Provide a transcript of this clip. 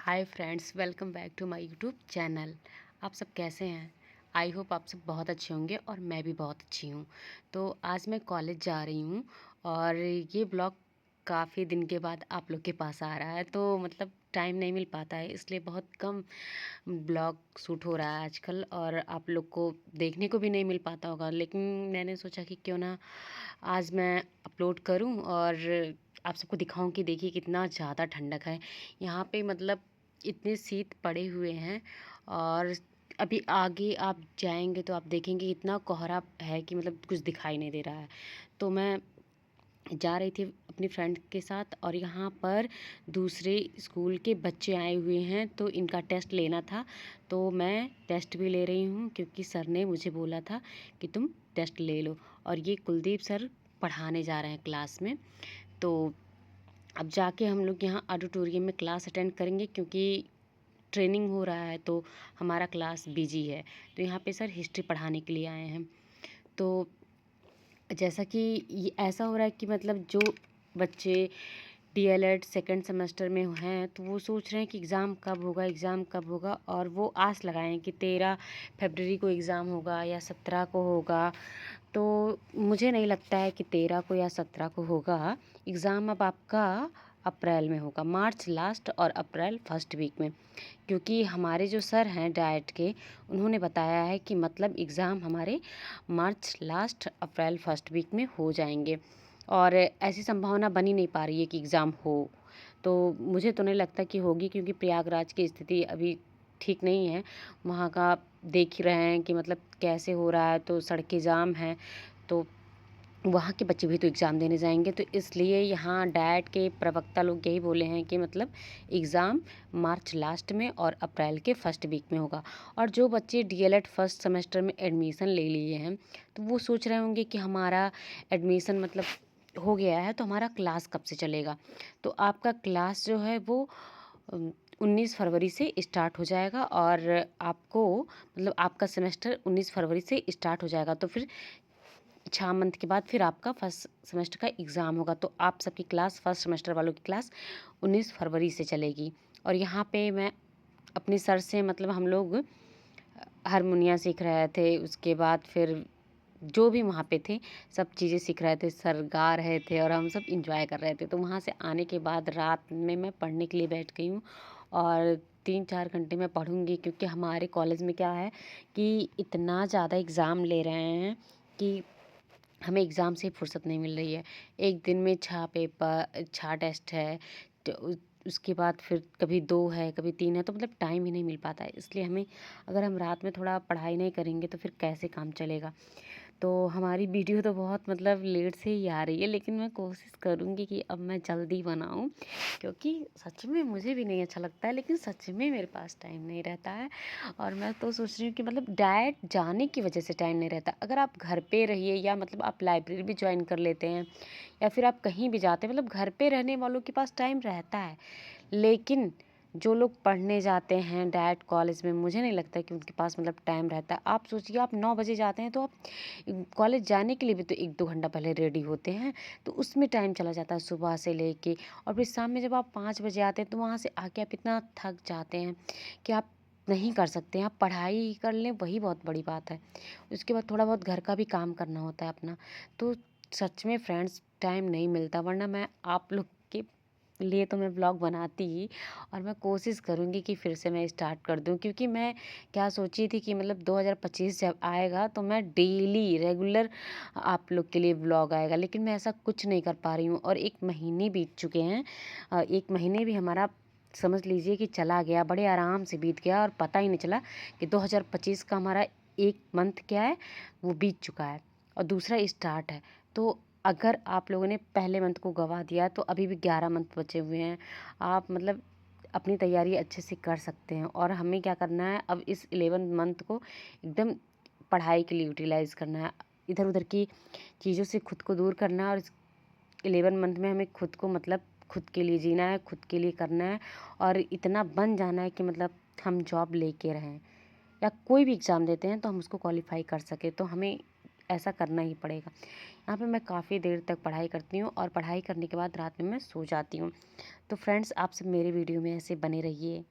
Hi friends, welcome back to my YouTube channel. आप सब कैसे हैं? आई होप आप सब बहुत अच्छे होंगे और मैं भी बहुत अच्छी हूँ। तो आज मैं कॉलेज जा रही हूँ और ये ब्लॉग काफ़ी दिन के बाद आप लोग के पास आ रहा है। तो मतलब टाइम नहीं मिल पाता है, इसलिए बहुत कम ब्लॉग शूट हो रहा है आजकल और आप लोग को देखने को भी नहीं मिल पाता होगा। लेकिन मैंने सोचा कि क्यों ना आज मैं अपलोड करूं और आप सबको दिखाऊं कि देखिए कितना ज़्यादा ठंडक है यहाँ पे। मतलब इतने शीत पड़े हुए हैं और अभी आगे आप जाएंगे तो आप देखेंगे इतना कोहरा है कि मतलब कुछ दिखाई नहीं दे रहा है। तो मैं जा रही थी अपनी फ्रेंड के साथ और यहाँ पर दूसरे स्कूल के बच्चे आए हुए हैं, तो इनका टेस्ट लेना था। तो मैं टेस्ट भी ले रही हूँ क्योंकि सर ने मुझे बोला था कि तुम टेस्ट ले लो। और ये कुलदीप सर पढ़ाने जा रहे हैं क्लास में। तो अब जाके हम लोग यहाँ ऑडिटोरियम में क्लास अटेंड करेंगे क्योंकि ट्रेनिंग हो रहा है, तो हमारा क्लास बिजी है। तो यहाँ पे सर हिस्ट्री पढ़ाने के लिए आए हैं। तो जैसा कि ये ऐसा हो रहा है कि मतलब जो बच्चे डीएलएड सेकंड सेमेस्टर में हैं तो वो सोच रहे हैं कि एग्ज़ाम कब होगा, एग्ज़ाम कब होगा, और वो आस लगाए हैं कि 13 फरवरी को एग्ज़ाम होगा या 17 को होगा। तो मुझे नहीं लगता है कि 13 को या 17 को होगा एग्ज़ाम। अब आपका अप्रैल में होगा, मार्च लास्ट और अप्रैल फर्स्ट वीक में। क्योंकि हमारे जो सर हैं डाइट के, उन्होंने बताया है कि मतलब एग्ज़ाम हमारे मार्च लास्ट अप्रैल फर्स्ट वीक में हो जाएंगे। और ऐसी संभावना बनी नहीं पा रही है कि एग्ज़ाम हो। तो मुझे तो नहीं लगता कि होगी क्योंकि प्रयागराज की स्थिति अभी ठीक नहीं है। वहाँ का देख ही रहे हैं कि मतलब कैसे हो रहा है, तो सड़कें जाम हैं। तो वहाँ के बच्चे भी तो एग्ज़ाम देने जाएंगे, तो इसलिए यहाँ डाइट के प्रवक्ता लोग यही बोले हैं कि मतलब एग्ज़ाम मार्च लास्ट में और अप्रैल के फर्स्ट वीक में होगा। और जो बच्चे डीएलएड फर्स्ट सेमेस्टर में एडमिशन ले लिए हैं तो वो सोच रहे होंगे कि हमारा एडमिशन मतलब हो गया है तो हमारा क्लास कब से चलेगा। तो आपका क्लास जो है वो 19 फरवरी से स्टार्ट हो जाएगा और आपको मतलब आपका सेमेस्टर 19 फरवरी से स्टार्ट हो जाएगा। तो फिर 6 मंथ के बाद फिर आपका फर्स्ट सेमेस्टर का एग्ज़ाम होगा। तो आप सबकी क्लास, फर्स्ट सेमेस्टर वालों की क्लास 19 फरवरी से चलेगी। और यहाँ पे मैं अपने सर से मतलब हम लोग हारमोनिया सीख रहे थे, उसके बाद फिर जो भी वहाँ पे थे सब चीज़ें सीख रहे थे, सर गा रहे थे और हम सब इंजॉय कर रहे थे। तो वहाँ से आने के बाद रात में मैं पढ़ने के लिए बैठ गई हूँ और 3-4 घंटे मैं पढ़ूँगी क्योंकि हमारे कॉलेज में क्या है कि इतना ज़्यादा एग्ज़ाम ले रहे हैं कि हमें एग्ज़ाम से फुर्सत नहीं मिल रही है। एक दिन में 6 पेपर, 6 टेस्ट है, तो उसके बाद फिर कभी 2 है, कभी 3 है, तो मतलब टाइम ही नहीं मिल पाता है। इसलिए हमें, अगर हम रात में थोड़ा पढ़ाई नहीं करेंगे तो फिर कैसे काम चलेगा। तो हमारी वीडियो तो बहुत मतलब लेट से ही आ रही है, लेकिन मैं कोशिश करूँगी कि अब मैं जल्दी बनाऊँ क्योंकि सच में मुझे भी नहीं अच्छा लगता है, लेकिन सच में मेरे पास टाइम नहीं रहता है। और मैं तो सोच रही हूँ कि मतलब डाइट जाने की वजह से टाइम नहीं रहता। अगर आप घर पे रहिए या मतलब आप लाइब्रेरी भी ज्वाइन कर लेते हैं या फिर आप कहीं भी जाते हैं, मतलब घर पे रहने वालों के पास टाइम रहता है। लेकिन जो लोग पढ़ने जाते हैं डाइट कॉलेज में, मुझे नहीं लगता कि उनके पास मतलब टाइम रहता है। आप सोचिए, आप 9 बजे जाते हैं तो आप कॉलेज जाने के लिए भी तो 1-2 घंटा पहले रेडी होते हैं, तो उसमें टाइम चला जाता है सुबह से लेके। और फिर शाम में जब आप 5 बजे आते हैं तो वहाँ से आके आप इतना थक जाते हैं कि आप नहीं कर सकते हैं। आप पढ़ाई ही कर लें वही बहुत बड़ी बात है। उसके बाद थोड़ा बहुत घर का भी काम करना होता है अपना। तो सच में फ्रेंड्स टाइम नहीं मिलता, वरना मैं आप लोग के लिए तो मैं व्लॉग बनाती ही। और मैं कोशिश करूँगी कि फिर से मैं स्टार्ट कर दूँ क्योंकि मैं क्या सोची थी कि मतलब 2025 जब आएगा तो मैं डेली रेगुलर आप लोग के लिए व्लॉग आएगा, लेकिन मैं ऐसा कुछ नहीं कर पा रही हूँ। और 1 महीने बीत चुके हैं। 1 महीने भी हमारा समझ लीजिए कि चला गया, बड़े आराम से बीत गया और पता ही नहीं चला कि 2025 का हमारा 1 मंथ क्या है वो बीत चुका है और दूसरा स्टार्ट है। तो अगर आप लोगों ने पहले मंथ को गवा दिया तो अभी भी 11 मंथ बचे हुए हैं। आप मतलब अपनी तैयारी अच्छे से कर सकते हैं। और हमें क्या करना है, अब इस 11 मंथ को एकदम पढ़ाई के लिए यूटिलाइज़ करना है, इधर उधर की चीज़ों से खुद को दूर करना है। और 11 मंथ में हमें खुद को मतलब खुद के लिए जीना है, खुद के लिए करना है और इतना बन जाना है कि मतलब हम जॉब लेके रहें या कोई भी एग्ज़ाम देते हैं तो हम उसको क्वालिफाई कर सकें। तो हमें ऐसा करना ही पड़ेगा। यहाँ पे मैं काफ़ी देर तक पढ़ाई करती हूँ और पढ़ाई करने के बाद रात में मैं सो जाती हूँ। तो फ्रेंड्स, आप सब मेरे वीडियो में ऐसे बने रहिए।